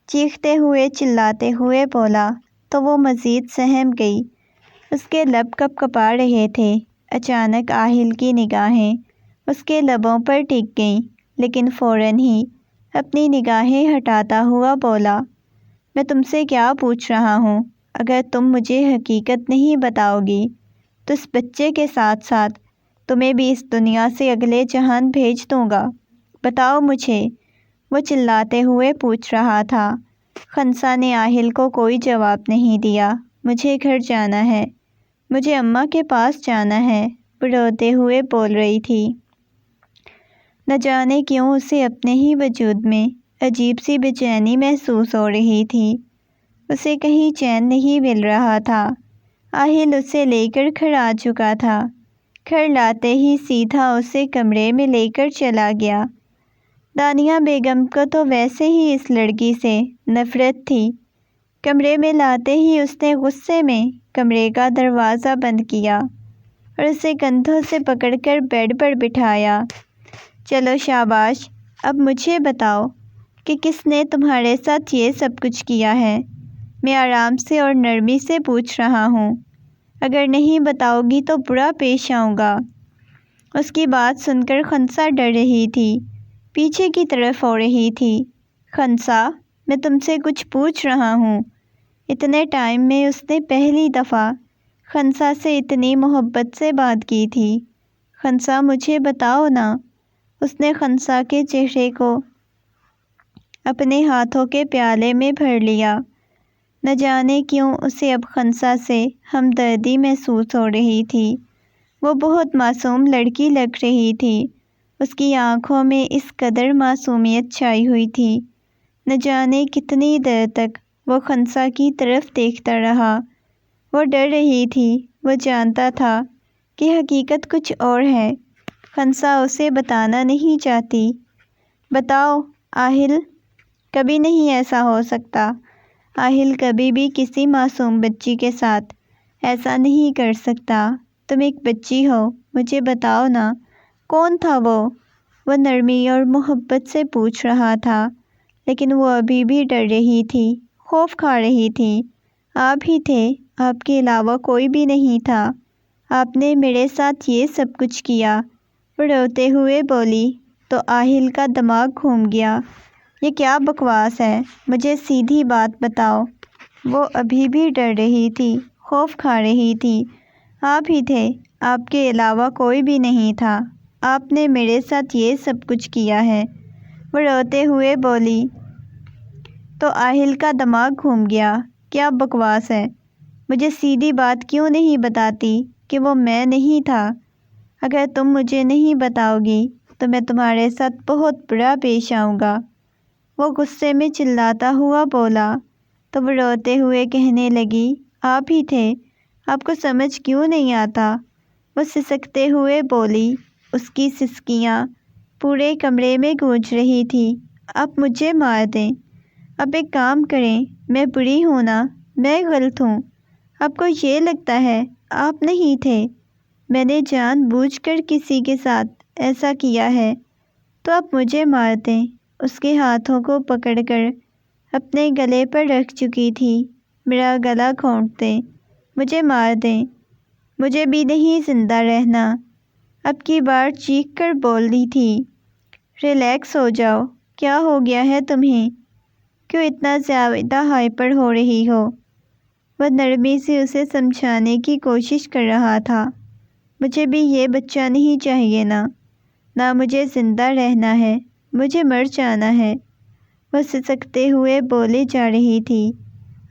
چیختے ہوئے چلاتے ہوئے بولا تو وہ مزید سہم گئی۔ اس کے لب کپ کپا رہے تھے۔ اچانک آہل کی نگاہیں اس کے لبوں پر ٹک گئیں، لیکن فوراً ہی اپنی نگاہیں ہٹاتا ہوا بولا، میں تم سے کیا پوچھ رہا ہوں؟ اگر تم مجھے حقیقت نہیں بتاؤ گی تو اس بچے کے ساتھ ساتھ تمہیں بھی اس دنیا سے اگلے جہان بھیج دوں گا۔ بتاؤ مجھے، وہ چلاتے ہوئے پوچھ رہا تھا۔ خنسا نے آہل کو کوئی جواب نہیں دیا۔ مجھے گھر جانا ہے، مجھے اماں کے پاس جانا ہے، وہ روتے ہوئے بول رہی تھی۔ نہ جانے کیوں اسے اپنے ہی وجود میں عجیب سی بے چینی محسوس ہو رہی تھی۔ اسے کہیں چین نہیں مل رہا تھا۔ آہل اسے لے کر گھر آ چکا تھا۔ گھر لاتے ہی سیدھا اسے کمرے میں لے کر چلا گیا۔ دانیہ بیگم کو تو ویسے ہی اس لڑکی سے نفرت تھی۔ کمرے میں لاتے ہی اس نے غصے میں کمرے کا دروازہ بند کیا اور اسے کندھوں سے پکڑ کر بیڈ پر بٹھایا۔ چلو شاباش، اب مجھے بتاؤ کہ کس نے تمہارے ساتھ یہ سب کچھ کیا ہے؟ میں آرام سے اور نرمی سے پوچھ رہا ہوں۔ اگر نہیں بتاؤ گی تو برا پیش آؤں گا۔ اس کی بات سن کر خنسا ڈر رہی تھی، پیچھے کی طرف ہو رہی تھی۔ خنسا، میں تم سے کچھ پوچھ رہا ہوں۔ اتنے ٹائم میں اس نے پہلی دفعہ خنسا سے اتنی محبت سے بات کی تھی۔ خنسا، مجھے بتاؤ نا۔ اس نے خنسا کے چہرے کو اپنے ہاتھوں کے پیالے میں بھر لیا۔ نہ جانے کیوں اسے اب خنسا سے ہمدردی محسوس ہو رہی تھی۔ وہ بہت معصوم لڑکی لگ رہی تھی۔ اس کی آنکھوں میں اس قدر معصومیت چھائی ہوئی تھی۔ نہ جانے کتنی دیر تک وہ خنسا کی طرف دیکھتا رہا۔ وہ ڈر رہی تھی، وہ جانتا تھا کہ حقیقت کچھ اور ہے۔ خنسا اسے بتانا نہیں چاہتی۔ بتاؤ آہل، کبھی نہیں ایسا ہو سکتا۔ آہل کبھی بھی کسی معصوم بچی کے ساتھ ایسا نہیں کر سکتا۔ تم ایک بچی ہو، مجھے بتاؤ نا، کون تھا وہ نرمی اور محبت سے پوچھ رہا تھا، لیکن وہ ابھی بھی ڈر رہی تھی، خوف کھا رہی تھی۔ آپ ہی تھے، آپ کے علاوہ کوئی بھی نہیں تھا۔ آپ نے میرے ساتھ یہ سب کچھ کیا، وہ روتے ہوئے بولی تو آہل کا دماغ گھوم گیا۔ یہ کیا بکواس ہے؟ مجھے سیدھی بات بتاؤ۔ وہ ابھی بھی ڈر رہی تھی، خوف کھا رہی تھی۔ آپ ہی تھے، آپ کے علاوہ کوئی بھی نہیں تھا۔ آپ نے میرے ساتھ یہ سب کچھ کیا ہے، وہ روتے ہوئے بولی تو آہل کا دماغ گھوم گیا۔ کیا بکواس ہے؟ مجھے سیدھی بات کیوں نہیں بتاتی کہ وہ میں نہیں تھا؟ اگر تم مجھے نہیں بتاؤ گی تو میں تمہارے ساتھ بہت برا پیش آؤں گا۔ وہ غصے میں چلاتا ہوا بولا تو وہ روتے ہوئے کہنے لگی، آپ ہی تھے، آپ کو سمجھ کیوں نہیں آتا؟ وہ سسکتے ہوئے بولی۔ اس کی سسکیاں پورے کمرے میں گونج رہی تھی۔ آپ مجھے مار دیں، اب ایک کام کریں، میں بری ہوں نا، میں غلط ہوں، آپ کو یہ لگتا ہے آپ نہیں تھے، میں نے جان بوجھ کر کسی کے ساتھ ایسا کیا ہے، تو آپ مجھے مار دیں۔ اس کے ہاتھوں کو پکڑ کر اپنے گلے پر رکھ چکی تھی۔ میرا گلا گھونٹ دیں، مجھے مار دیں، مجھے بھی نہیں زندہ رہنا، اب کی بار چیخ کر بول دی تھی۔ ریلیکس ہو جاؤ، کیا ہو گیا ہے تمہیں؟ کیوں اتنا زیادہ ہائپر ہو رہی ہو؟ وہ نرمی سے اسے سمجھانے کی کوشش کر رہا تھا۔ مجھے بھی یہ بچہ نہیں چاہیے نہ مجھے زندہ رہنا ہے، مجھے مر جانا ہے، وہ سسکتے ہوئے بولے جا رہی تھی۔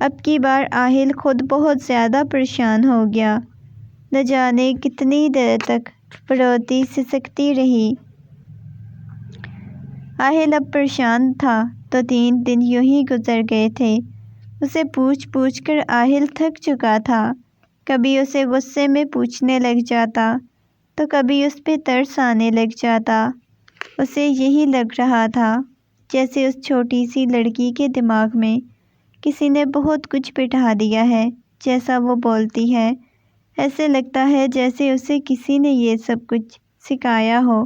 اب کی بار آہل خود بہت زیادہ پریشان ہو گیا۔ نہ جانے کتنی دیر تک وہ روتی سسکتی رہی۔ آہل اب پریشان تھا تو 3 دن یوں ہی گزر گئے تھے۔ اسے پوچھ پوچھ کر آہل تھک چکا تھا۔ کبھی اسے غصے میں پوچھنے لگ جاتا تو کبھی اس پہ ترس آنے لگ جاتا۔ اسے یہی لگ رہا تھا جیسے اس چھوٹی سی لڑکی کے دماغ میں کسی نے بہت کچھ بٹھا دیا ہے۔ جیسا وہ بولتی ہے ایسے لگتا ہے جیسے اسے کسی نے یہ سب کچھ سکھایا ہو۔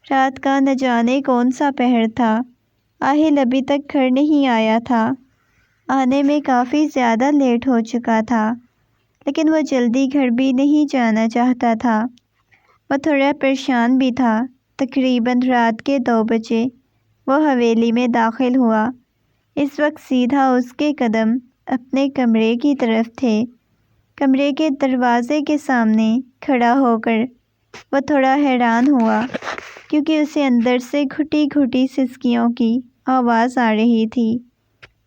رات کا نہ جانے کون سا پہر تھا۔ آہل ابھی تک گھر نہیں آیا تھا۔ آنے میں کافی زیادہ لیٹ ہو چکا تھا، لیکن وہ جلدی گھر بھی نہیں جانا چاہتا تھا۔ وہ تھوڑا پریشان بھی تھا۔ تقریباً رات کے 2 بجے وہ حویلی میں داخل ہوا۔ اس وقت سیدھا اس کے قدم اپنے کمرے کی طرف تھے۔ کمرے کے دروازے کے سامنے کھڑا ہو کر وہ تھوڑا حیران ہوا، کیونکہ اسے اندر سے گھٹی گھٹی سسکیوں کی آواز آ رہی تھی۔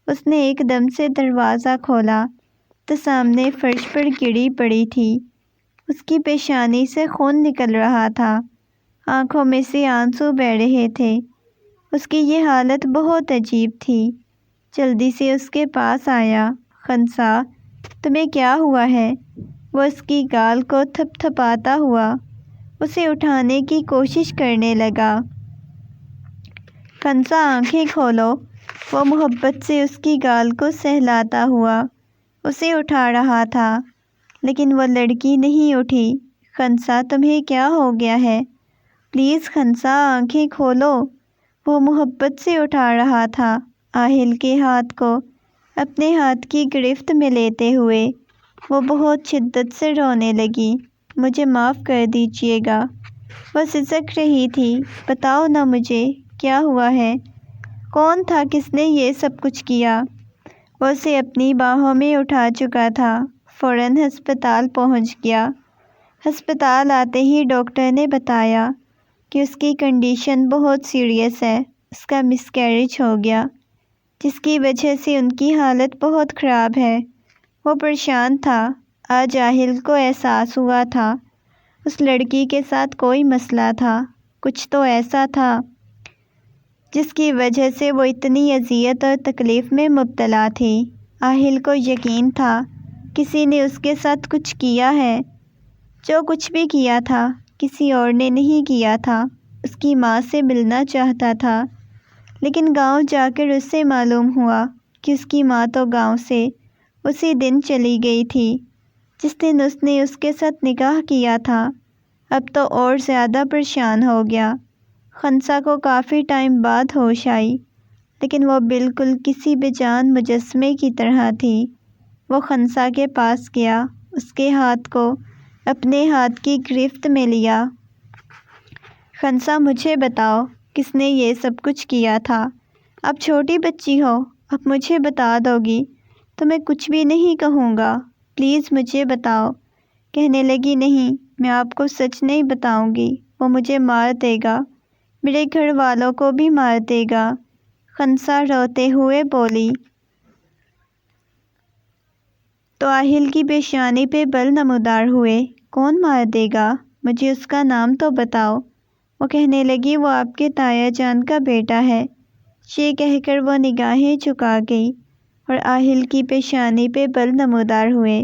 اس نے ایک دم سے دروازہ کھولا تو سامنے فرش پر گری پڑی تھی۔ اس کی پیشانی سے خون نکل رہا تھا، آنکھوں میں سے آنسو بہہ رہے تھے۔ اس کی یہ حالت بہت عجیب تھی۔ جلدی سے اس کے پاس آیا۔ خنسا، تمہیں کیا ہوا ہے؟ وہ اس کی گال کو تھپ تھپاتا ہوا اسے اٹھانے کی کوشش کرنے لگا۔ خنسا، آنکھیں کھولو۔ وہ محبت سے اس کی گال کو سہلاتا ہوا اسے اٹھا رہا تھا، لیکن وہ لڑکی نہیں اٹھی۔ خنسا، تمہیں کیا ہو گیا ہے؟ پلیز خنسا، آنکھیں کھولو۔ وہ محبت سے اٹھا رہا تھا۔ آہل کے ہاتھ کو اپنے ہاتھ کی گرفت میں لیتے ہوئے وہ بہت شدت سے رونے لگی۔ مجھے معاف کر دیجیے گا، وہ سسک رہی تھی۔ بتاؤ نا مجھے کیا ہوا ہے؟ کون تھا؟ کس نے یہ سب کچھ کیا؟ وہ اسے اپنی باہوں میں اٹھا چکا تھا۔ فوراً ہسپتال پہنچ گیا۔ ہسپتال آتے ہی ڈاکٹر نے بتایا کہ اس کی کنڈیشن بہت سیریس ہے۔ اس کا مس کیریج ہو گیا، جس کی وجہ سے ان کی حالت بہت خراب ہے۔ وہ پریشان تھا۔ آج آہل کو احساس ہوا تھا اس لڑکی کے ساتھ کوئی مسئلہ تھا، کچھ تو ایسا تھا جس کی وجہ سے وہ اتنی اذیت اور تکلیف میں مبتلا تھی۔ آہل کو یقین تھا کسی نے اس کے ساتھ کچھ کیا ہے۔ جو کچھ بھی کیا تھا کسی اور نے نہیں کیا تھا۔ اس کی ماں سے ملنا چاہتا تھا، لیکن گاؤں جا کر اس سے معلوم ہوا کہ اس کی ماں تو گاؤں سے اسی دن چلی گئی تھی جس دن اس نے اس کے ساتھ نکاح کیا تھا۔ اب تو اور زیادہ پریشان ہو گیا۔ خنسا کو کافی ٹائم بعد ہوش آئی، لیکن وہ بالکل کسی بے جان مجسمے کی طرح تھی۔ وہ خنسا کے پاس گیا، اس کے ہاتھ کو اپنے ہاتھ کی گرفت میں لیا۔ خنسا، مجھے بتاؤ کس نے یہ سب کچھ کیا تھا؟ اب چھوٹی بچی ہو، اب مجھے بتا دو گی تو میں کچھ بھی نہیں کہوں گا، پلیز مجھے بتاؤ۔ کہنے لگی، نہیں، میں آپ کو سچ نہیں بتاؤں گی، وہ مجھے مار دے گا، میرے گھر والوں کو بھی مار دے گا۔ خنسا روتے ہوئے بولی۔ تو آہل کی پیشانی پہ بل نمودار ہوئے۔ کون مار دے گا؟ مجھے اس کا نام تو بتاؤ۔ وہ کہنے لگی، وہ آپ کے تایا جان کا بیٹا ہے۔ یہ کہہ کر وہ نگاہیں جھکا گئی اور آہل کی پیشانی پہ بل نمودار ہوئے۔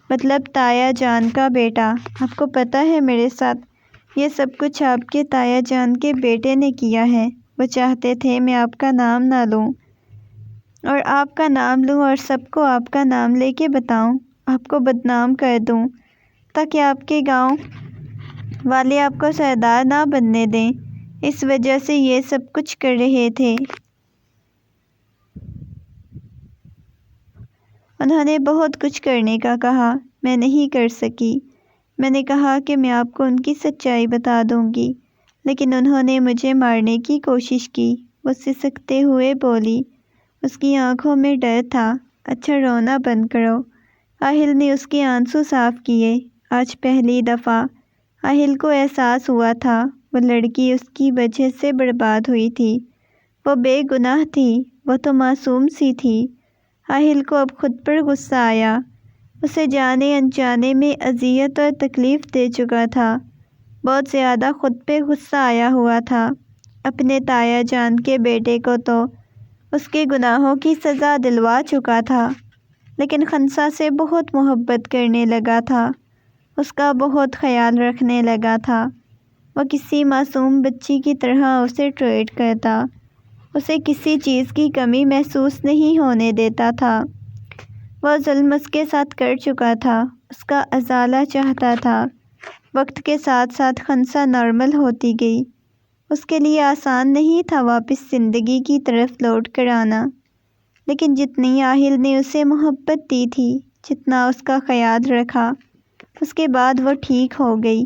مطلب تایا جان کا بیٹا؟ آپ کو پتہ ہے میرے ساتھ یہ سب کچھ آپ کے تایا جان کے بیٹے نے کیا ہے۔ وہ چاہتے تھے میں آپ کا نام نہ لوں اور آپ کا نام لوں اور سب کو آپ کا نام لے کے بتاؤں، آپ کو بدنام کر دوں، تاکہ آپ کے گاؤں والے آپ کو سردار نہ بننے دیں۔ اس وجہ سے یہ سب کچھ کر رہے تھے۔ انہوں نے بہت کچھ کرنے کا کہا، میں نہیں کر سکی۔ میں نے کہا کہ میں آپ کو ان کی سچائی بتا دوں گی، لیکن انہوں نے مجھے مارنے کی کوشش کی۔ وہ سسکتے ہوئے بولی۔ اس کی آنکھوں میں ڈر تھا۔ اچھا رونا بند کرو۔ آہل نے اس کے آنسو صاف کیے۔ آج پہلی دفعہ آہل کو احساس ہوا تھا وہ لڑکی اس کی وجہ سے برباد ہوئی تھی۔ وہ بے گناہ تھی، وہ تو معصوم سی تھی۔ آہل کو اب خود پر غصہ آیا۔ اسے جانے انجانے میں اذیت اور تکلیف دے چکا تھا۔ بہت زیادہ خود پہ غصہ آیا ہوا تھا۔ اپنے تایا جان کے بیٹے کو تو اس کے گناہوں کی سزا دلوا چکا تھا، لیکن خنسا سے بہت محبت کرنے لگا تھا، اس کا بہت خیال رکھنے لگا تھا۔ وہ کسی معصوم بچی کی طرح اسے ٹریٹ کرتا، اسے کسی چیز کی کمی محسوس نہیں ہونے دیتا تھا۔ وہ ظلم اس کے ساتھ کر چکا تھا، اس کا ازالہ چاہتا تھا۔ وقت کے ساتھ ساتھ خنسا نارمل ہوتی گئی۔ اس کے لیے آسان نہیں تھا واپس زندگی کی طرف لوٹ کر آنا، لیکن جتنی آہل نے اسے محبت دی تھی، جتنا اس کا خیال رکھا، اس کے بعد وہ ٹھیک ہو گئی۔